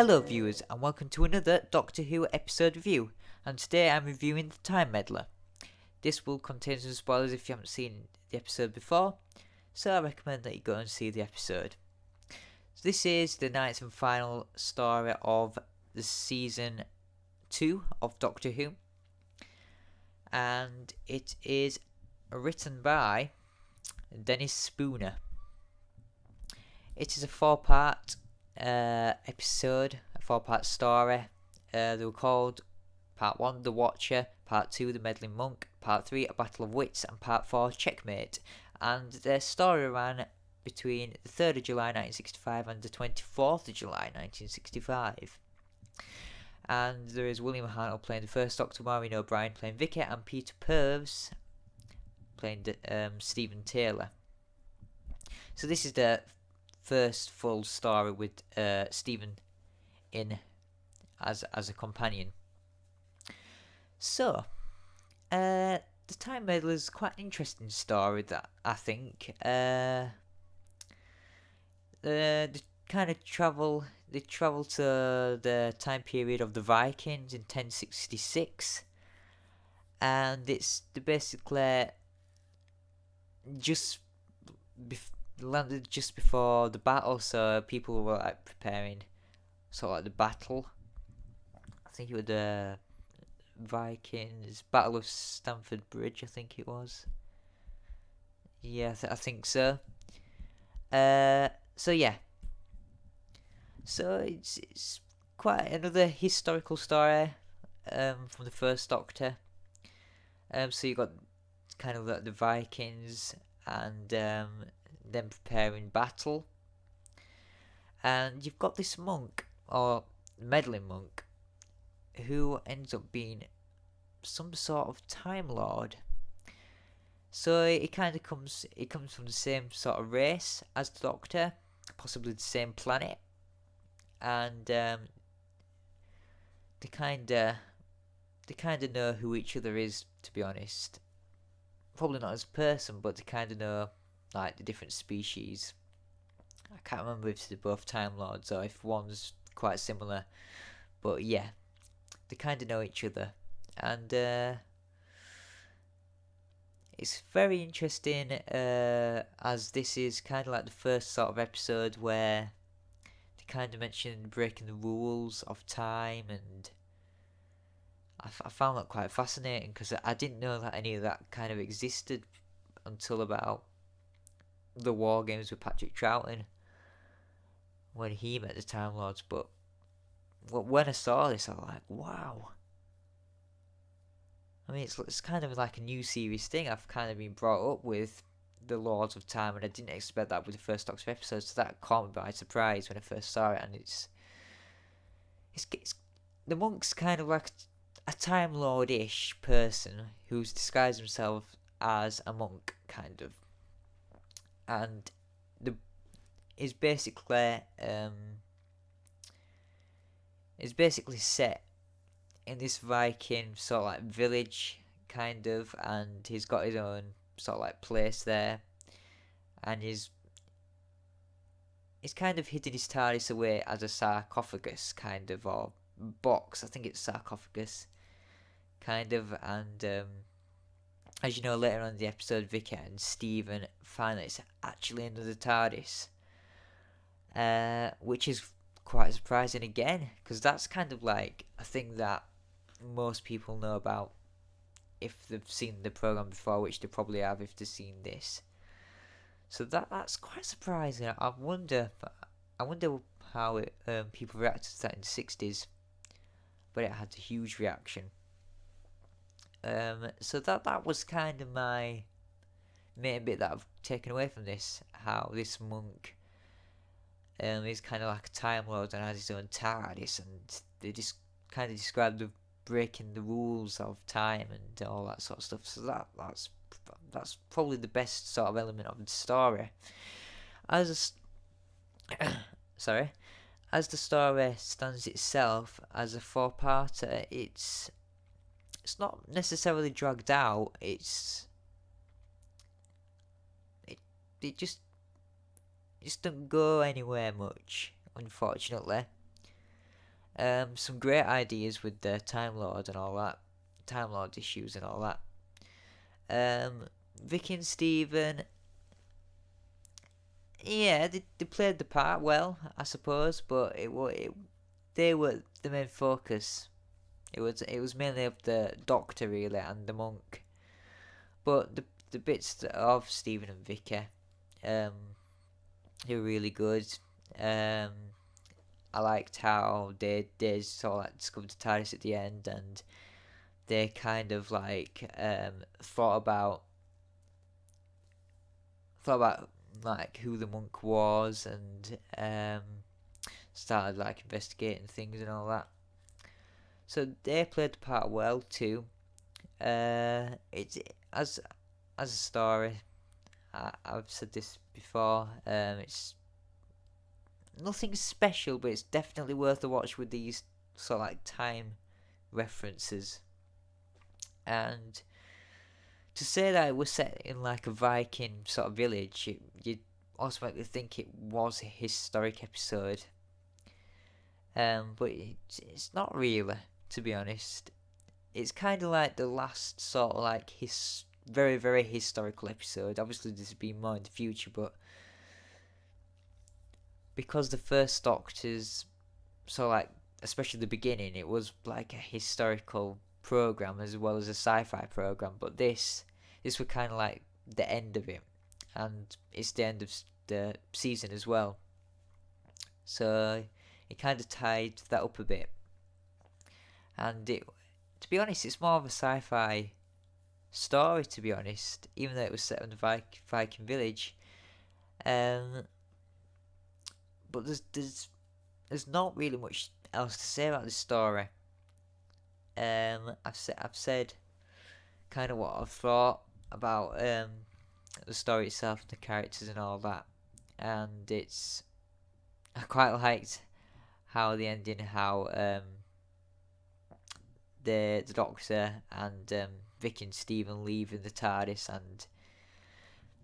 Hello viewers and welcome to another Doctor Who episode review, and today I'm reviewing the Time Meddler. This will contain some spoilers if you haven't seen the episode before, so I recommend that you go and see the episode. So this is the ninth and final story of the season 2 of Doctor Who, and it is written by Dennis Spooner. It is a 4-part episode, a 4-part story. They were called Part 1, The Watcher, Part 2, The Meddling Monk, Part 3, A Battle of Wits, and Part 4, Checkmate. And their story ran between the 3rd of July 1965 and the 24th of July 1965. And there is William Hartnell playing the first Doctor, Maureen O'Brien playing Vicky, and Peter Purves playing Stephen Taylor. So this is the first full story with Stephen in as a companion. So, the Time Meddler is quite an interesting story, that I think. They kind of travel. They travel to the time period of the Vikings in 1066, and it's basically just landed just before the battle, so people were like preparing sort of like the battle. I think it was the Vikings Battle of Stamford Bridge, I think it was. Yeah, I think so. So yeah. So it's quite another historical story from the first Doctor. So you got kind of like the Vikings and them preparing battle, and you've got this monk, or meddling monk, who ends up being some sort of Time Lord. So it comes from the same sort of race as the Doctor, possibly the same planet, and they kind of know who each other is, to be honest. Probably not as a person, but they kind of know like the different species. I can't remember if they're both Time Lords or if one's quite similar, but yeah, they kind of know each other, and it's very interesting as this is kind of like the first sort of episode where they kind of mention breaking the rules of time, and I found that quite fascinating because I didn't know that any of that kind of existed until about the War Games with Patrick Troughton, when he met the Time Lords. But when I saw this, I was like, wow. I mean, it's kind of like a new series thing. I've kind of been brought up with the Lords of Time, and I didn't expect that with the first Doctor episode, so that caught me by surprise when I first saw it. And it's the monk's kind of like a Time Lord-ish person who's disguised himself as a monk, kind of, and is basically set in this Viking sort of like village, kind of, and he's got his own sort of like place there, and he's kind of hidden his TARDIS away as a sarcophagus, kind of, or box. I think it's sarcophagus, kind of, and as you know, later on in the episode, Vicky and Stephen find that it's actually another TARDIS, which is quite surprising again, because that's kind of like a thing that most people know about if they've seen the program before, which they probably have if they've seen this. So that's quite surprising. I wonder how people reacted to that in the 60s, but it had a huge reaction. So that was kind of my main bit that I've taken away from this, how this monk is kind of like a Time Lord and has his own TARDIS, and they just kind of describe the breaking the rules of time and all that sort of stuff. So that's probably the best sort of element of the story. As the story stands itself as a 4-parter, it's not necessarily dragged out. It just doesn't go anywhere much, unfortunately. some great ideas with the Time Lord and all that, Time Lord issues and all that. Vicky and Steven, yeah, they played the part well, I suppose, but they were the main focus. It was mainly of the Doctor really and the monk, but the bits of Steven and Vicky, they were really good. I liked how they sort of like discovered the TARDIS at the end, and they kind of like thought about like who the monk was, and started like investigating things and all that. So they played the part well too. It's as a story. I've said this before. It's nothing special, but it's definitely worth a watch with these sort of like time references. And to say that it was set in like a Viking sort of village, you'd automatically think it was a historic episode. But it's not really, to be honest. It's kind of like the last sort of like very, very historical episode. Obviously, this will be more in the future, but because the first Doctor's, so like, especially the beginning, it was like a historical program as well as a sci-fi program, but this was kind of like the end of it, and it's the end of the season as well, so it kind of tied that up a bit. And to be honest, it's more of a sci-fi story, to be honest, even though it was set in the Viking village. But there's not really much else to say about this story. I've said kind of what I've thought about the story itself, the characters and all that, and I quite liked how the ending, how the Doctor and Vic and Stephen leaving the TARDIS, and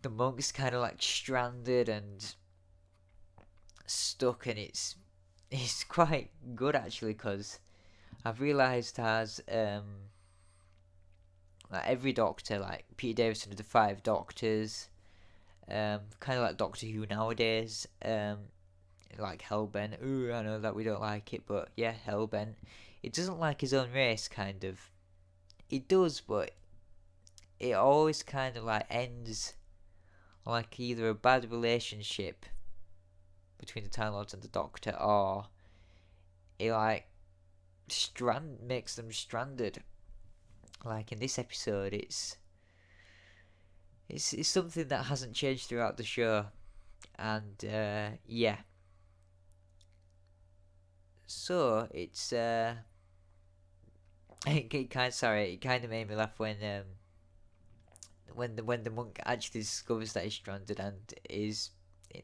the monk's kind of like stranded and stuck, and it's quite good actually, because I've realised as like every Doctor, like Peter Davison did the 5 Doctors, kind of like Doctor Who nowadays, like Hellbent. Ooh, I know that we don't like it, but yeah, Hellbent. It doesn't like his own race, kind of. It does, but it always kind of like ends like either a bad relationship between the Time Lords and the Doctor, or it like makes them stranded. Like in this episode, it's something that hasn't changed throughout the show, and yeah. So it's it kind of made me laugh when the monk actually discovers that he's stranded and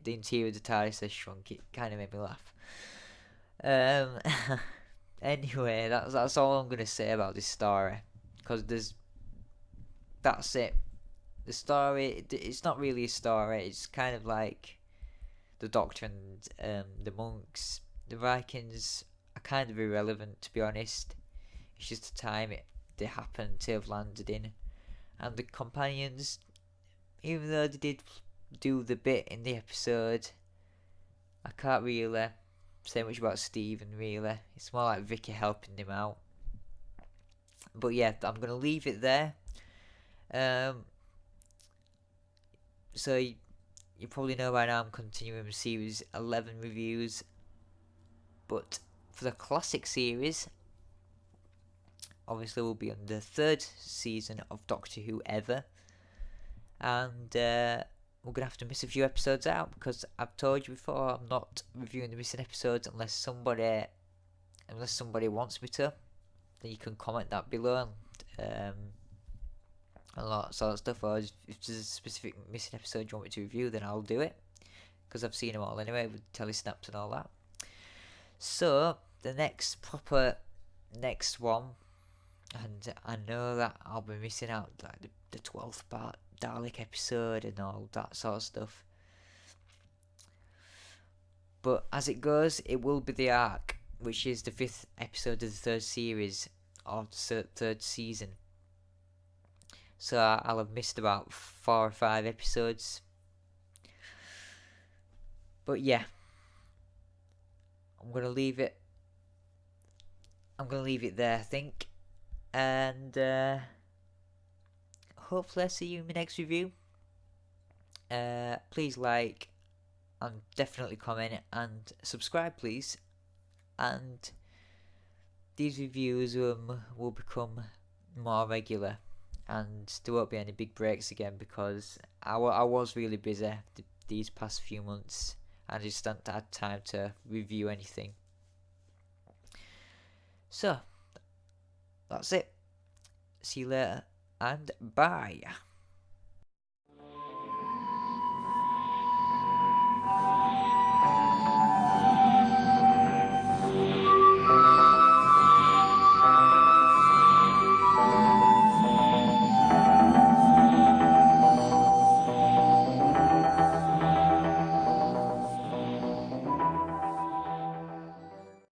the interior of the TARDIS has shrunk. It kind of made me laugh. Anyway, that's all I'm gonna say about this story, because that's it. The story, it's not really a story. It's kind of like the Doctor and the monks. The Vikings are kind of irrelevant, to be honest. It's just the time they happen to have landed in, and the companions, even though they did do the bit in the episode, I can't really say much about Stephen, really. It's more like Vicky helping him out. But yeah, I'm going to leave it there. So you probably know by now I'm continuing with series 11 reviews. But for the classic series, obviously we'll be on the 3rd season of Doctor Who ever. And we're going to have to miss a few episodes out, because I've told you before, I'm not reviewing the missing episodes unless somebody wants me to. Then you can comment that below, and a lot of stuff. Or if there's a specific missing episode you want me to review, then I'll do it, because I've seen them all anyway with telesnaps and all that. So the next one, and I know that I'll be missing out like the 12th part Dalek episode and all that sort of stuff. But as it goes, it will be the Ark. which is the 5th episode of the 3rd series of the 3rd season. So I'll have missed about 4 or 5 episodes. But yeah, I'm gonna leave it there, I think, and hopefully I'll see you in my next review. Please like and definitely comment and subscribe, please. And these reviews will become more regular, and there won't be any big breaks again, because I was really busy these past few months. I just haven't had time to review anything. So that's it. See you later, and bye.